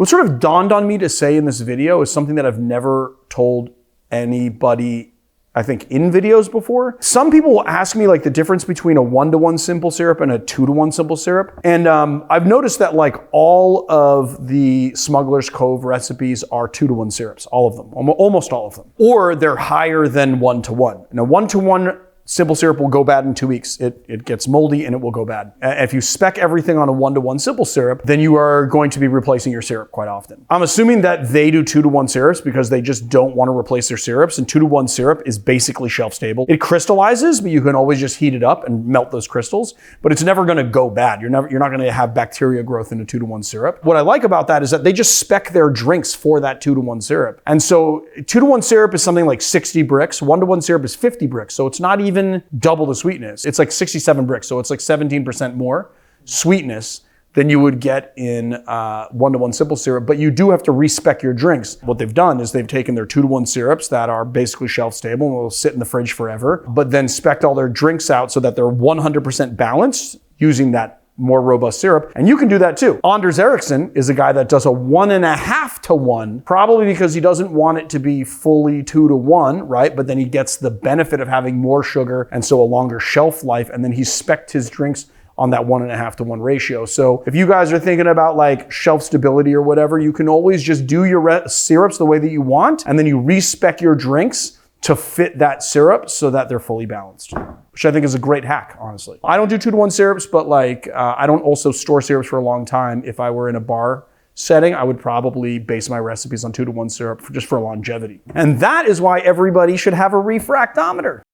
What sort of dawned on me to say in this video is something that I've never told anybody, I think, in videos before. Some people will ask me like the difference between a 1-to-1 simple syrup and a 2-to-1 simple syrup. And I've noticed that like all of the Smuggler's Cove recipes are 2-to-1 syrups, all of them, almost all of them. Or they're higher than 1-to-1. And a 1-to-1 simple syrup will go bad in 2 weeks. It gets moldy and it will go bad. If you spec everything on a 1-to-1 simple syrup, then you are going to be replacing your syrup quite often. I'm assuming that they do 2-to-1 syrups because they just don't want to replace their syrups. And 2-to-1 syrup is basically shelf stable. It crystallizes, but you can always just heat it up and melt those crystals, but it's never going to go bad. You're not going to have bacteria growth in a 2-to-1 syrup. What I like about that is that they just spec their drinks for that 2-to-1 syrup. And so 2-to-1 syrup is something like 60 bricks. 1-to-1 syrup is 50 bricks. So it's not even double the sweetness. It's like 67 bricks. So it's like 17% more sweetness than you would get in 1-to-1 simple syrup, but you do have to respec your drinks. What they've done is they've taken their 2-to-1 syrups that are basically shelf stable and will sit in the fridge forever, but then spec'd all their drinks out so that they're 100% balanced using that more robust syrup. And you can do that too. Anders Ericsson is a guy that does a 1.5-to-1, probably because he doesn't want it to be fully 2-to-1, right? But then he gets the benefit of having more sugar and so a longer shelf life. And then he spec'd his drinks on that 1.5-to-1 ratio. So if you guys are thinking about like shelf stability or whatever, you can always just do your syrups the way that you want. And then you respec your drinks to fit that syrup so that they're fully balanced, which I think is a great hack, honestly. I don't do 2-to-1 syrups, but like I don't also store syrups for a long time. If I were in a bar setting, I would probably base my recipes on 2-to-1 syrup just for longevity. And that is why everybody should have a refractometer.